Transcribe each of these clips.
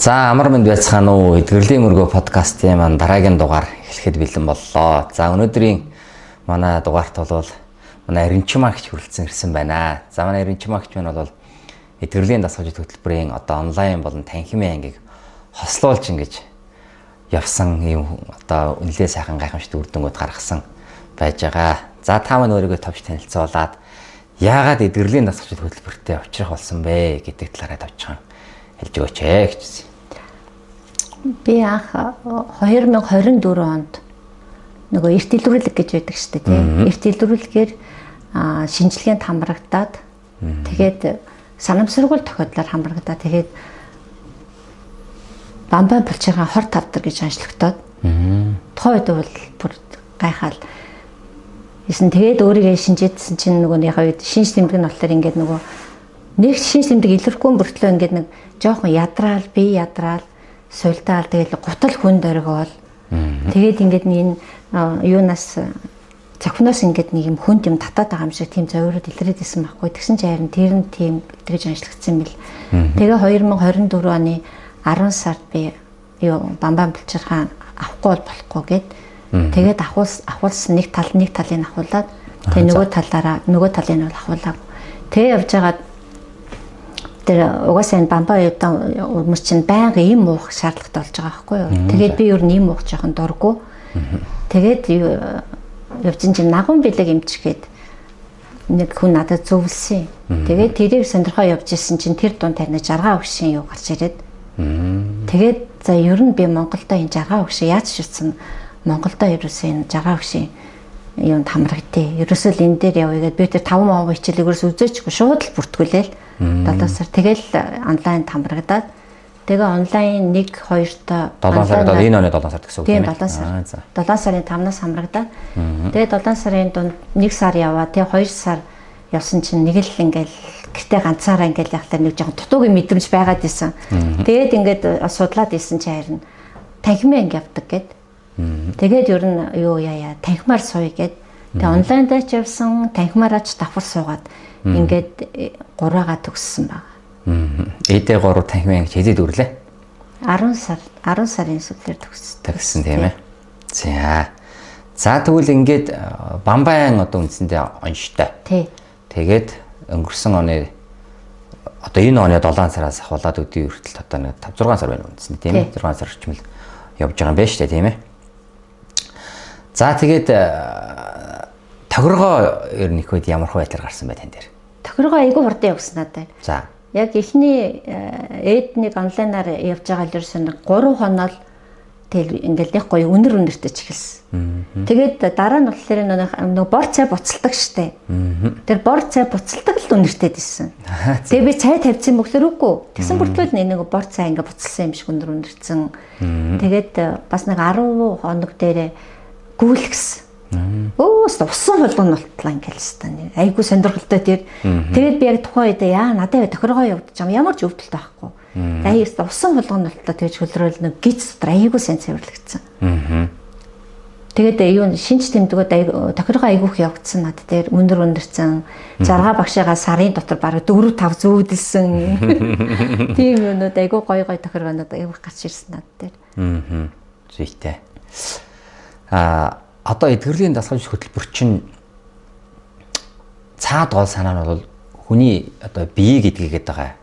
За амар мэнд байцгаана уу. Эдгэрлийн мөргөө подкастын маань дараагийн дугаар эхлэхэд бэлэн боллоо. За өнөөдрийн манай дугаарт бол манай Эренчимагч хүрэлцэн ирсэн байна. За манай Эренчимагч маань бол эдгэрлийн дасгалжуулагч хөтөлбөрийн одоо онлайн болон танхимын ангийг хослуулж ингэж явсан юм одоо үнэлээ сайхан гайхамшигт үр дүнгууд гаргасан байж байгаа. За та маань өөрийгөө товч танилцуулаад яагаад эдгэрлийн дасгалжуулагч хөтөлбөртэй очих болсон бэ гэдэг талаараа товчхон хэлж өгөөч гэж. Би анх 2024 онд нөгөө эрт илрүүлэг гэж байдаг шүү дээ тийм. Эрт илрүүлгээр шинжилгээнд хамрагдаад тэгээд санамсаргуул тохиолдлоор хамрагдаад тэгээд бамбай булчирхай хор тавдар гэж аншлагдаад тухайн үед бол бүр гайхаал. Тэгээд өөрийгөө шинжээдсэн чинь нөгөө яхаа үед шинж тэмдэг нь болохоор ингээд нөгөө нэг шинж тэмдэг илэрхгүй мөртлөө ингээд нэг жоохон ядраал би ядраал сулдаал тэгэл гутал хүн дөргөөл тэгээд ингээд энэ юунаас цохноос ингээд нэг юм хүнд юм татаад байгаа юм шиг тийм зовироод илрээд исэн байхгүй. Тэгсэн чинь харин тэр нь тийм тэгж аншлагдсан мэл. Тэгээ 2024 оны 10 сард би бамбай булчирхай авахгүй болохгүй гэд тэгээд авуулсан нэг талыг авуулаад тэгээ нөгөө талын нь бол авуулаагүй. Тэгээ явж байгаа тэр угаасаа энэ бамбай өмөр чинь байнга ийм уух шаардлагатай болж байгаа байхгүй юу. Тэгээд би ер нь ийм уух жоохон дурггүй. Тэгээд явжин чинь нагуун бэлэг эмчгээд нэг хүн надад зөвлөсөн. Тэгээд тэрийг сонирхоо явж исэн чинь тэр дунд тарина жаргаа өгшин юу гарч ирээд. Тэгээд за ер нь би Монголдо энэ жаргаа өгшин яаж ч утсан Монголдо ерөөсөө энэ жаргаа өгшин юунд хамрагдтыг. Ерөөсөө л энэ дээр явъя гэд би тэр 5 мөн хичээл ерөөс үзээчгүй шууд л бүртгүүлээл. 7 сар тэгэл онлайн хамрагдаад тэгээ онлайн 1 2 та 7 сард энэ оны 7 сард гэсэн үг тийм 7 сар. 7 сарын 5-наас хамрагдаад тэгээ 7 сарын дунд 1 сар яваа тэгээ 2 сар явсан чинь нэг л ингээл гэртээ ганцаараа ингээл явахлаар нэг жоохон дутуугийн мэдрэмж байгаад исэн. Тэгээд ингээд судлаад исэн чинь харин танхимын анги явдаг гэд. Тэгээд ер нь юу яа танхимаар сууя гэд. Тэгээ онлайн дээр ч явсан танхимаараа ч давхар суугаад ингээд 3-аагаа төгссөн баг. Эдээ 3 танхимын анги хэзээ дүрлээ? 10 сарын сүүлээр төгссөн тийм ээ. За тэгвэл ингээд бамбайн одоо үндсэндээ онштой. Тий. Тэгээд өнгөрсөн оны одоо энэ оны 7 сараас ахуулаад өдөө хүртэл одоо нэг 5-6 сар байна үндсэндээ тийм ээ. 6 сар орчмол явж байгаа юм байна шүү дээ тийм ээ. За тэгээд тохиргоо ер нь их үед ямар хуваалаар гарсан бай тань дээр? Тохиргоо айгүй хурдан явсан надад. За. Яг эхний эднийг онлайнаар явж байгаа л ерөөсөн 3 хоноод тэгэл ингээл нэг гоё өнөртэй ч эхэлсэн. Тэгээд дараа нь болохоор нэг бор цай буцалдаг штэ. Тэр бор цай буцалдаг л өнөртэй дийсэн. Тэгээ би цай тавьсан мөглөр үгүй. Тэгсэн бүртлүүд нэг бор цай ингээ буцалсан юм шиг өнөрцөн. Тэгээд бас нэг 10 хоног дээрээ гүйлгсэн. Өөс усан болгоно болтлаа ингээл хэвээр айгуу сонирхолтой тэр. Тэгээд би яг тухайн үед яа надад тохиргоо явуулж байгаа ямар ч өвдөлт байхгүй. Аяас усан болгоно болтлоо тэгж хөлрөөл нэг гиз дотор айгуу сайн цэвэрлэгдсэн. Тэгээд юу шинж тэмдгүүд тохиргоо айгуух явагдсан надад тэр өнөрцөн заргаа багшаага сарын дотор бараг 4-5 зүүдэлсэн. Тийм юмнууд айгуу гоё тохиргоонууд айгуух гарч ирсэн надад тэр. Зүйтэй. Одоо эдгэрлийн дасгалжуулагч хөтөлбөр чинь цаад гол санаа нь бол хүний одоо бие гэдгийг байгаа.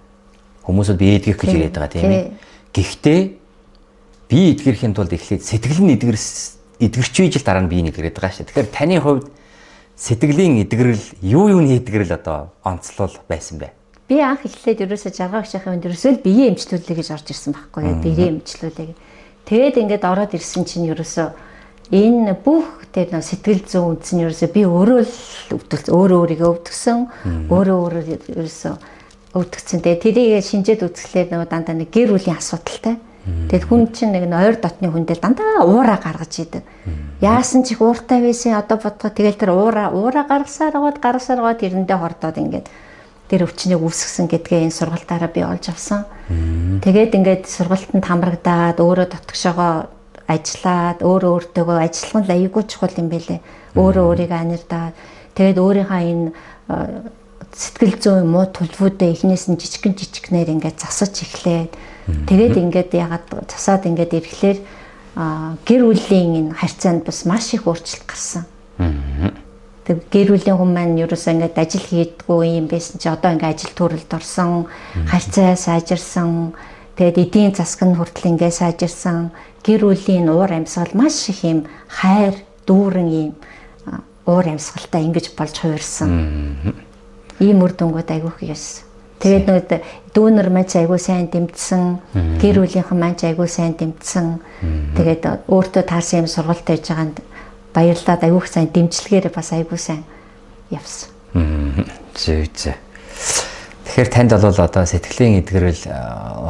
Хүмүүс бол бие эдгэх гэж яриад байгаа тийм ээ. Гэхдээ бие эдгэрхийн тулд эхлээд сэтгэл нь эдгэрч ижил дараа нь бие эдгэрээд байгаа шүү. Тэгэхээр таны хувьд сэтгэлийн эдгэрэл юуны эдгэрэл одоо онцлол байсан бэ? Би анх эхлээд ерөөсөө жаргаа өгшөхийн үед ерөөсөө л бие эмчлүүлээ гэж орж ирсэн байхгүй юу? Бие эмчлүүлээ. Тэгээд ингээд ороод ирсэн чинь ерөөсөө энэ бүх тэр сэтгэл зүйн үндэс нь ерөөсөө би өөрөө л өөрийгөө өвдгсөн, өөрөө ерөөсөө өвдгцэн. Тэгээ тэрийг шинжээд үзэхлээр нөгөө дандаа нэг гэр бүлийн асуудалтай. Тэгээд хүн чинь нэг ойр дотны хүндээ дандаа уураа гаргаж идэг. Яасан ч их ууртай байсан одоо бодгоо тэгэл тэр уураа гаргасаар байгаа тэрэндээ хордоод ингээд тэр өвчнийг үүсгэсэн гэдгээ энэ сургалтаараа би олж авсан. Тэгээд ингээд сургалтанд хамрагдаад өөрөө дотгошоогоо ажиллаад өөртөөгөө ажиллах нь айгүй чухал юм байлээ. Өөрийгөө анирдаад тэгээд өөрийнхөө энэ сэтгэл зүйн муу төлөвүүдээ эхнээс нь жижигнэр ингээд засаж эхлээд тэгээд ингээд ягаад засаад ингээд ирэхлээр гэр бүлийн энэ харьцаанд бас маш их өөрчлөлт гарсан. Тэг гэр бүлийн хүмүүс маань ерөөсөө ингээд ажил хийдгүү юм байсан чи одоо ингээд ажил төрөлд орсон, харьцаа сайжирсан, тэгээд эдийн засаг нь хүртэл ингээд сайжирсан, гэр бүлийн уур амьсгал маш их юм хайр, дүүрэн юм уур амьсгалтай ингэж болж хувирсан. Ийм үр дүнгууд айгүйх ёс. Тэгээд нэг дүүнер маань айгүй сайн дэмжсэн, гэр бүлийнхэн маань айгүй сайн дэмжсэн. Тэгээд өөртөө таарсан юм сургалт байж байгаанд баярлалаа, айгүйх сайн дэмжлэгээр бас айгүй сайн явсан. Зөө. Тэгэхээр танд бол одоо сэтгэлийн эдгэрэл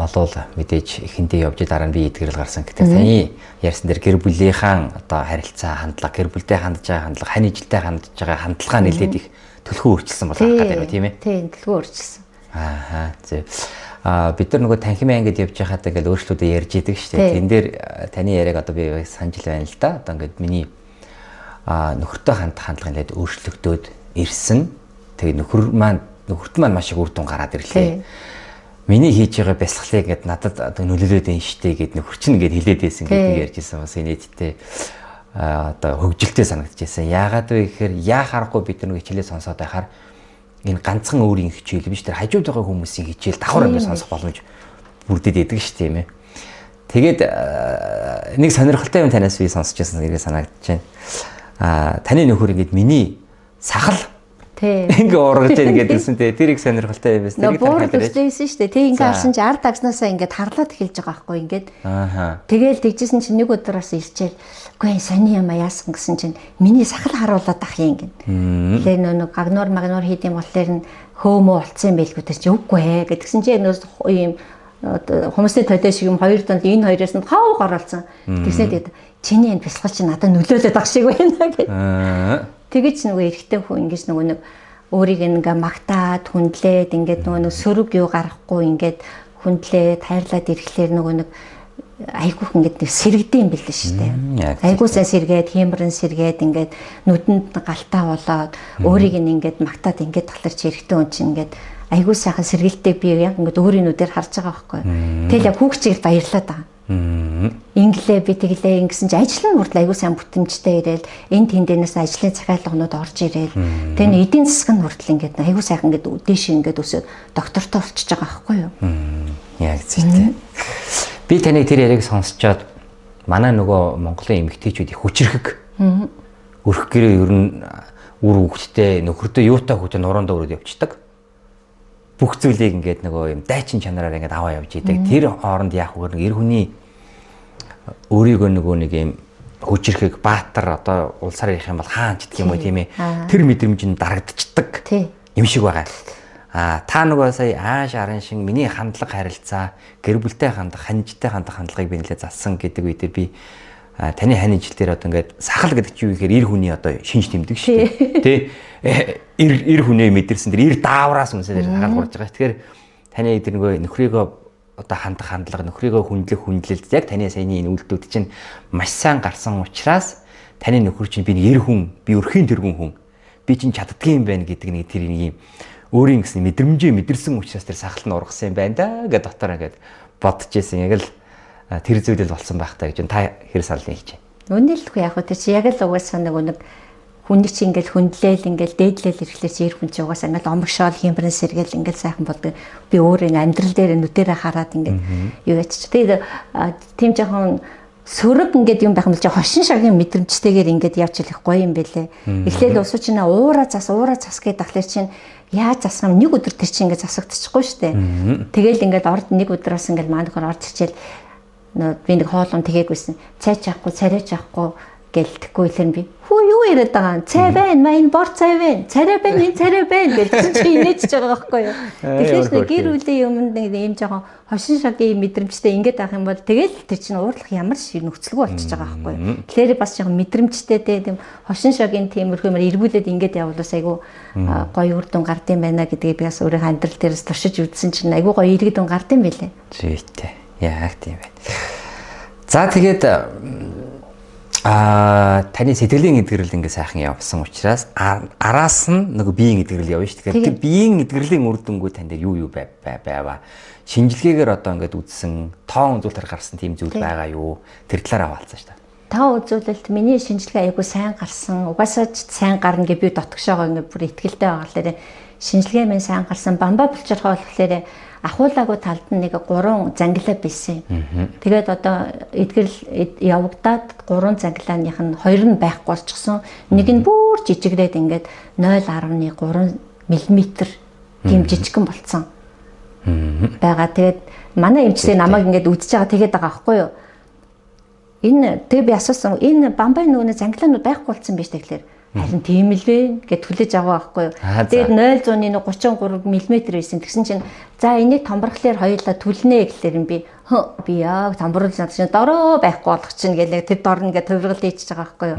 олвол мэдээж эхэндээ явж дараа нь би эдгэрэл гарсан гэдэг. Таны ярьсан дээр гэр бүлийнхаа одоо харилцаа, хандлага, гэр бүлтэй хандж байгаа хандлага, хань ижилтэй хандж байгаа хандлагаа нэлээд их төлхөө өөрчилсөн болох гэдэг тийм ээ. Тийм, төлхөө өөрчилсөн. Зөв. Бид нар нөгөө танхимын ангид явж байхад ингээл өөрчлөлтөө ярьж идэг шүү дээ. Тэн дээр таны яриаг одоо би санаж байна л да. Одоо ингээд миний нөхөртөө хандлага нэлээд өөрчлөгдөөд ирсэн. Тэгээ нөхөрт маань маш их үр дүн гараад ирлээ. Миний хийж байгаа бясалгалыг ингээд надад одоо нөлөөлөд энэ штэ гэд нөхөр чинь ингээд хилээд байсан гэдэг ярьж ирсэн бас инээдтэй одоо хөгжилтэй санагдчихсан. Яагаад вэ гэхээр яахаарахгүй бид нэг хичээлээ сонсоод байхаар энэ ганцхан өөрийн хичээл биш тэр хажууд байгаа хүмүүсийн хичээл давхар ингээд сонсох боломж бүрдээд идэг шүү дээ юм ээ. Тэгээд нэг сонирхолтой юм танаас би сонсч байсан гэж санагдаж байна. Таны нөхөр ингээд миний сахал ингээ ургаж байгаа гэдгсэн те тэр их сонирхолтой юм байна. Буур төслөөсөн шүү дээ. Тэг ингээ харсан чи ард дагнаасаа ингээд харлаад эхэлж байгаа байхгүй ингээд. Тэгэл тэгжсэн чи нэг өдрөөс ирчээл үгүй сони юм яасан гэсэн чинь миний сахал харуулаад ах юм гин. Тэгээ нэг магнуур хийдэм болохоор нь хөөмөө болцсон юм байлгүй тэр чи үгүй ээ гэдгсэн чи юм хүмүүсийн тойдоо шиг юм хоёр донд энэ хоёроос нь хав гаралцсан. Тэгснэ тэгээд чиний энэ бясалгал чи надад нөлөөлөд ах шиг байна гэх. Тэгэж нөгөө эрэгтэй хүн ингэж нөгөө нэг өөрийг ингээ магтаад хүндлээд ингээд нөгөө нэг сөрөг юу гарахгүй ингээд хүндлээд хайрлаад ирэхлээр нөгөө нэг айгүйх ингээд нэг сэргэдэм билээ шүү дээ. Айгуусаа сэргээд, хиймрэн сэргээд ингээд нүдэнд галтаа болоод өөрийг ингээд магтаад ингээд талаар чи эрэгтэй хүн чинь ингээд айгуу сайхан сэргэлтээ би яг ингээд өөрийн нүдээр харж байгаа байхгүй. Тэгэл яг хүүхчийг баярлаад байгаа. Инглээ би тэглээ ингэсэн чи ажил нь хүртэл айгуу сайн бүтэмжтэй ирээл энэ тэндээс ажлын захиалгынууд орж ирээл тэр эдийн засаг нь хүртэл ингээд айгуу сайхан ингээд дээш ингээд өсөд доктортой болчихж байгаа байхгүй юу? Яг зүйтэй. Би таны тэр яриаг сонсчоод манай нөгөө Монголын эмэгтэйчүүд их хүчрэхэг. Өрх гэрээ ер нь үр хөвгттэй нөхөртөө юутай хөвгтөө нуруундаа өрөөд явчихдаг. Бүх зүйлийг ингээд нөгөө юм дайчин чанараар ингээд аваа явж идэг. Тэр хооронд яах вэ? Эр хүний өөрийгөө нөгөө нэг юм хүчрэхэг баатар одоо улсаар ярих юм бол хаан ч гэх юм уу тийм ээ. Тэр мэдрэмж нь дарагдчихдаг юм шиг байгаа. Та нөгөө сая ааш арын шиг миний хандлага харилцаа, гэр бүлтэй хандлага, ханижтай хандлагыг би нэлээд зассан гэдэг үедээ би таны хань ижил дээр одоо ингээд сахал гэдэг чинь юу гэхээр эр хүний одоо шинж тэмдэг шүү дээ. Тэ эр хүнээ мэдэрсэн тэр эр даавраас үнсээр сахал гурж байгаа. Тэгэхээр таны эдгээр нөгөө нөхрийгөө одоо хандах хандлага, нөхрийгөө хүндлэлт яг таны саяны энэ үйлдэлүүд чинь маш сайн гарсан учраас таны нөхөр чинь би эр хүн, би өрхийн тэргүүн хүн, би чинь чаддгийн юм байна гэдэг нэг тэр нэг юм өөрийн гэсэн мэдрэмжээ мэдэрсэн учраас тэр сахал нь ургасан юм байна да гэж дотор ингээд бодож ирсэн. Яг л тэр зүйлэл болсон байх таа гэж та хэр санал хийж байна. Үнэлэхгүй яг тэр чи яг л угаасаа нэг хүнийг чи ингээл хүндлээл ингээл дээдлээл ирэхлээр чи эр хүн чи угаасаа ингээл омгшоол хиймрэн сэргээл ингээл сайхан болдог. Би өөрөө амьдрал дээр нүдэрээ хараад ингээд юу ячиж. Тэгээд тийм жоохон сөрөг ингээд юм байх юм л чи хошин шагийн мэдрэмжтэйгээр ингээд явж ирэх гоё юм бэлээ. Эхлээл усуу чи уура цас гээд дахлаар чинь яаж засах юм нэг өдөр тэр чи ингээд засагдчихгүй штэ. Тэгэл ингээд орд нэг өдрөөс ингээд маанахаар орж ичээл би нэг хоолон тэгээгүйсэн. Цай чаахгүй, царай чаахгүй гэлтэхгүй илэр би. Хүү юу яриад байгаа? Цай байна, энэ бор цай байна. Царай байна, энэ царай байна гэж чи инээж байгаа байхгүй юу? Тэгэхээр гэр бүлийн юмд нэг юм жоохон хошин шагийн мэдрэмжтэй ингээд авах юм бол тэгэл тэр чинь уурлах ямар шиг нөхцөлгүй болчихж байгаа байхгүй юу? Тэгэхээр бас жоохон мэдрэмжтэй тийм хошин шагийн тиймэрхүү юм эргүүлээд ингээд явуулаас айгу гоё үр дүн гардыг байна гэдгийг би бас өөрийнхөө амьдрал дээрээс туршиж үзсэн чинь айгу гоё иргэд дүн гардыг байлээ. Зүйтэй. Яг тийм байна. За тэгээд Таны сэтгэлийн эдгэрэл ингээ сайхан явсан учраас араас нь нөгөө биеийн эдгэрэл явна шүү. Тэгэхээр тэр биеийн эдгэрлийн үр дүнгууд тань дээр юу байваа? Шинжилгээгээр одоо ингээд үзсэн, тоон үзүүлэлтээр гарсан тийм зүйл байгаа юу? Тэр талаар хаваалцсан шүү. Тоо үзүүлэлт миний шинжилгээ айгу сайн гарсан. Угаасаа ч сайн гарна гэж би дотгошоогоо ингээд бүр итгэлтэй байгаа болохоор шинжилгээ минь сайн гарсан. Бамбаа булчирхай болохоор ахуулаагүй талд нь нэг 3 зангилаа байсан. Тэгээд одоо эдгэрэл явагдаад 3 зангилааных нь 2 нь байхгүй болчихсон. Нэг нь бүр жижигрээд ингээд 0.3 мм тийм жижигхэн болцсон. Бага. Тэгээд манай эмчтэй намайг ингээд үдчихэж байгаа тэгээд байгаа байхгүй юу? Энэ тэг би асуусан энэ бамбай нөгөө зангилаанууд байхгүй болсон биз тэгэхээр харин тийм л вэ гэд хүлээж аваа байхгүй юу. Тэгээд 0.33 мм байсан. Тэгсэн чинь за энийг томборхлоор хоёулаа түлнэ гэхлээр би яг томборлол надад чинь дороо байхгүй болох чинь гэлээ тэр дор нэгэ төвөргөл ээжж байгаа байхгүй юу.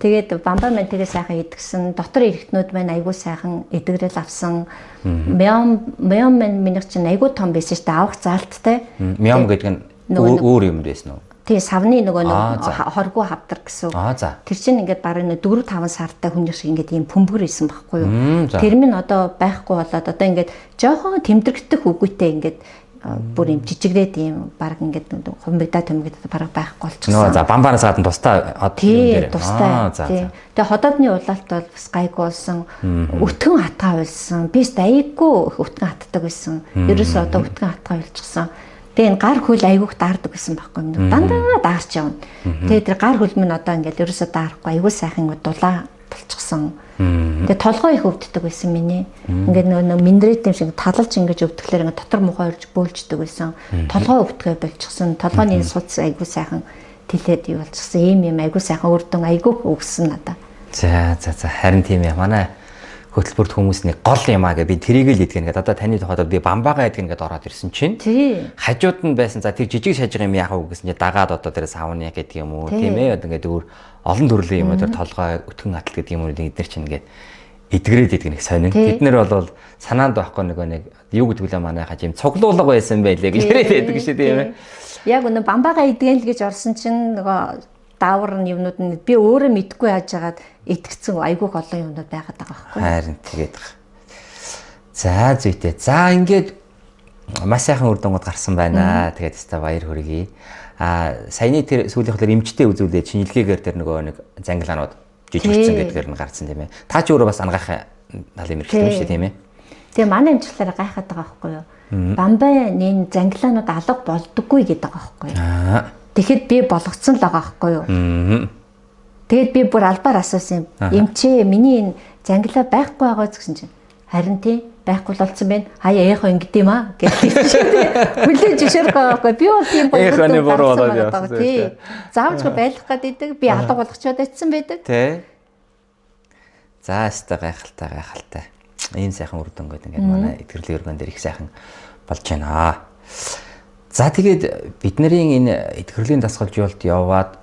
Тэгээд бамбай маань тэгээ сайхан идгсэн. Дотор эргэтнүүд маань айгүй сайхан эдгэрэл авсан. Мям маань минийх чинь айгүй том байсан шүү дээ. Авах заалттай. Мям гэдэг нь өөр юм байсан уу? Тэгээ савны нөгөө хоргүй хавдар гэсэн. Тэр чинь ингээд бараг 4-5 сартай хүн шиг ингээд ийм пөмбөр исэн байхгүй юу. Тэр минь одоо байхгүй болоод одоо ингээд жоохон тэмдэгдэх үгүйтэй ингээд бүр юм жижигрээд ийм бараг ингээд хумбигдаа төмгөд бараг байхгүй болчихсон. За бамбаанаас гадна тустай тустай. Тэгээ ходоодны улаалт бол бас гайгүй болсон. Өтгөн хатгаа болсон. Би айгүй өтгөн хатдаг байсан. Ерөөсөө одоо өтгөн хатгаа болчихсон. Тэгээ энэ гар хөл айгүйх даардаг гэсэн байхгүй юм. Дандаа даарч явна. Тэгээ тэр гар хөл минь одоо ингээд ерөөсөө даарахгүй айгүй сайхан дулаа болчихсон. Тэгээ толгой их өвддөг байсан миний. Ингээд нөгөө миндрет юм шиг талалж ингэж өвдөхлөөр ингээд дотор мухаа орж бөөлждөг байсан. Толгой өвдгөө болчихсон. Толгойн суц айгүй сайхан тэлээд юу болчихсон. Ийм айгүй сайхан өрдөн айгүй өгсөн надаа. За харин тийм ээ. Манай хөтөлбөрт хүмүүсний гол юм аа гэ би тэрийг л идэх ингээд одоо таны тухайд би бамбаага идэх ингээд ороод ирсэн чинь хажууд нь байсан за тэр жижиг шажиг юм яах вэ гэсэн чинь дагаад одоо тэр савны гэдэг юм уу тийм ээ ингээд өөр олон төрлийн юм тэр толгой өтгөн атал гэдэг юм уу эдгээр чинь ингээд эдгэрээд идэх нэг сонин бид нэр бол санаанд байхгүй нэг юу гэдэг вэ манай хаж юм цуглуулга байсан байлээ гэж яриад байдаг шүү тийм ээ яг өнө бамбаага идэгэн л гэж орсон чинь нөгөө даавар нь юмнууд нь би өөрөө мэдгүй яаж яагаад итгэцэн айгүйх олон юмнууд байгаад байгаа байхгүй. Харин тэгээд байгаа. За зүйтэй. За ингээд маш сайхан үр дүнгууд гарсан байна. Тэгээд өстой баяр хүргэе. Саяны тэр сүүлийнхлээр эмчтэй үзүүлээд шинжилгээгээр тэр нөгөө нэг зангилаанууд жижигчсэн гэдгээр нь гарсан тийм ээ. Та ч өөрөө бас ангахын талын мэрэгчлэн шүү тийм ээ. Тэгээ манай эмчлэлээр гайхаад байгаа байхгүй юу. Бамбайны зангилаанууд алга болдоггүй гэдэг байгаа байхгүй юу. Тэгэхэд би болгоцсон л байгаа байхгүй юу. Тэгэд би бүр албаар асуусан юм. Эмчээ миний энэ зангилаа байхгүй байгаа гэсэн чинь харин тий байхгүй л болсон байна. Хаяа яах вэ ингэдэм аа гэж хүлээж өшөөрөх байхгүй. Би бол тийм болоод тий. Заавчгүй байлгах гэдэг би алга болгочоод очсон байдаг. Тий. За өстой гайхалтай. Ийм сайхан үр дүнгууд ингээд манай эдгэрлийн өргөн дээр их сайхан болж байна. За тэгээд бидний энэ эдгэрлийн дасгалжуулалт яваад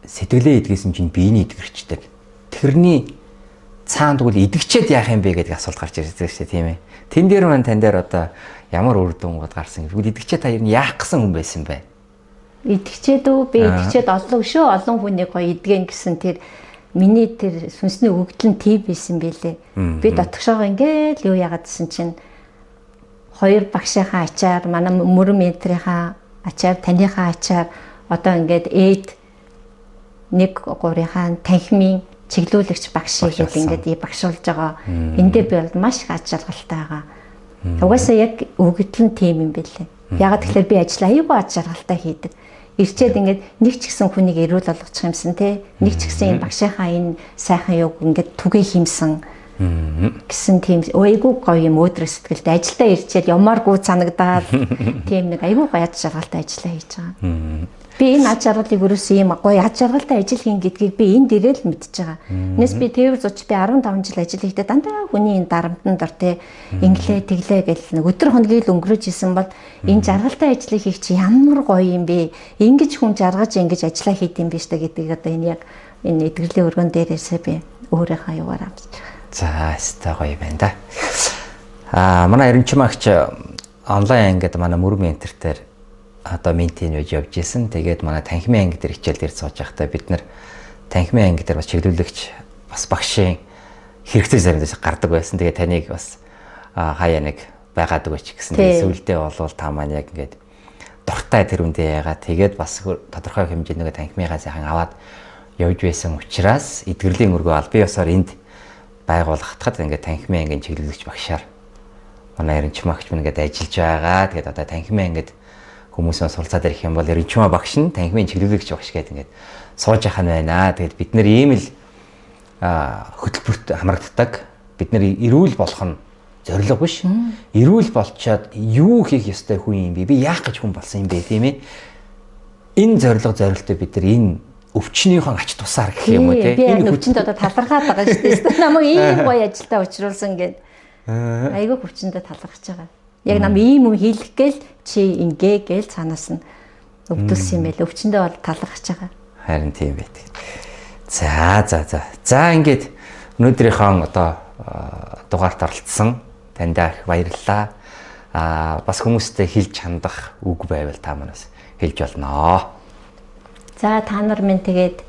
сэтгэлээ эдгэсэн чинь биений эдгэрчдэг. Тэрний цаанд тэгвэл эдгчээд яах юм бэ гэдэг асуулт гарч ирдэг шүү дээ тийм ээ. Тэн дээр маань тань дээр одоо ямар үр дүнгууд гарсан гэвэл эдгчээд та ер нь яах гэсэн хүн байсан бэ? Эдгчээд үү би эдгчээд олон хүнийг гоё эдгэн гэсэн тэр миний тэр сүнсний өгөгдөл нь тийм байсан байлээ. Би дотгошоогоо ингээд юу яагаад гэсэн чинь хоёр багшийнхаа ачаар манай мөрөн ментрийнхаа ачаар таныхаа ачаар одоо ингээд ээд 1-3-ийн танхимын чиглүүлэгч багш шиг ингээд багшуулж байгаа. Эндээ би бол маш их ачаалгалтай байгаа. Угаасаа яг өгөгдөл нь тийм юм байлээ. Ягаад тэгэхээр би ажил аюулгүй ачаалгалтай хийдэг. Ирчээд ингээд нэг ч гэсэн хүнийг эрүүл болгочих юмсан те. Нэг ч гэсэн энэ багшийнхаа энэ сайхан юг ингээд түгээ хиймсэн. Гэсэн тийм айгүй гоё юм өөдрөг сэтгэлтэй ажилдаа ирчээд ямааргүй санагдаад тийм нэг айгүй гоё аж аргалтай ажиллаа хийж байгаа. Би энэ аж аргалыг өрөөсөө юм гоё аж аргалтай ажил хийн гэдгийг би энд ирэл мэдчихэж байгаа. Нэс би тэр зуч би 15 жил ажил хийхдээ дандаа хүний энэ дарамтанд дор те инглээ тэглээ гэл нэг өдөр хоногийг л өнгөрөөж исэн бол энэ жаргалтай ажлыг хийх чи ямар гоё юм бэ? Ингиж хүн жаргаж ингэж ажиллаа хийд юм биш үү гэдгийг одоо энэ яг энэ эдгэрлийн өргөн дээрээсээ би өөрийнхөө юугаар амсаж байгаа. За өстой гоё байна да. Манай эренчим агч онлайн ангид манай мөрөн энтертээр одоо ментийн үеж явж исэн. Тэгээд манай танхимын анги дээр хичээл дээр сууж байхдаа бид нар танхимын анги дээр бас чиглүүлэгч бас багшийн хэрэгтэй заримдаас гардаг байсан. Тэгээд таныг бас хаяа нэг байгаад өгөөч гэсэн. Тэгээд сүүлдээ болвол та маань яг ингээд дуртай тэр үндэ яагаад тэгээд бас тодорхой хэмжээний танхимынхаа сайхан аваад явж байсан учраас эдгэрлийн өргөө аль бие ёсоор энд байгуулагдахад ингээд танхимын ангийн чиглүүлэгч багшаар манай эренчмагч мэн ингээд ажиллаж байгаа. Тэгээд одоо танхимын ангид хүмүүсээ суралцаад ирэх юм бол эренчмаа багш нь танхимын чиглүүлэгч багш гэдэг ингээд сууж яхах нь байна. Тэгээд бид нэр ийм л хөтөлбөрт хамрагддаг. Бид нэр эрүүл болох нь зориг биш. Эрүүл болчоод юу хийх ёстой хүн юм бэ? Би яах гэж хүн болсон юм бэ, тийм ээ? Энэ зорилтой бид нар энэ өвчнийхон ач тусаар гэх юм уу, тийм ээ? Энэ өвчнөд одоо талархаад байгаа шүү дээ. Намайг ийм гоё ажилдаа учруулсан гэд. Айгүй өвчнөд талархаж байгаа. Яг нам ийм юм хийлэх гээл чи ингээ гээл цаанаас нь өвдөлсөн юм байл. Өвчнөд бол талархаж байгаа. Харин тийм байдаг. За ингээд өнөөдрийнхөө одоо дугаарт оролцсон таньдаа их баярлалаа. Бас хүмүүстэй хэлж хандах үг байвал та манаас хэлж болно. За та нар минь тэгээд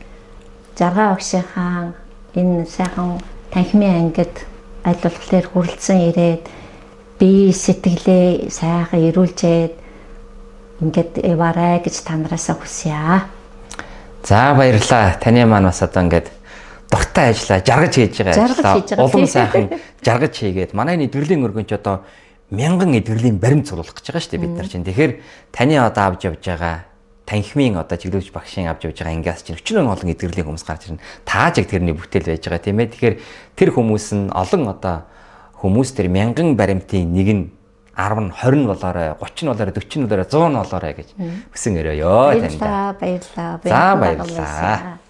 Жаргал багшийнхаа энэ сайхан танхимын ангид аль болохоор хүрэлцэн ирээд бие сэтгэлээ сайхан эрүүлжээд ингээд яваарай гэж та нараасаа хүсье. За баярлалаа. Таны маань бас одоо ингээд дуртай ажиллаа, жаргаж хийж байгаа. Улам сайхан жаргаж хийгээд манай эдгэрлийн өргөнч одоо 1000 эдгэрлийн баримт цуглуулах гэж байгаа шүү дээ бид нар чинь. Тэгэхээр таны одоо авч явж байгаа танхимын одоо чиглүүлэгч багшийн авч явж байгаа ингээс чинь өчнөө олон эдгэрлийн хүмүүс гарч ирнэ. Тааж яг тэрний бүтээл байж байгаа тийм ээ. Тэгэхээр тэр хүмүүс нь олон одоо хүмүүс тэр 1000 баримтын нэг нь 10 нь 20 нь болоорой, 30 нь болоорой, 40 нь болоорой, 100 нь болоорой гэж хүсэн өрөөё таньда. Баярлалаа. За баярлалаа.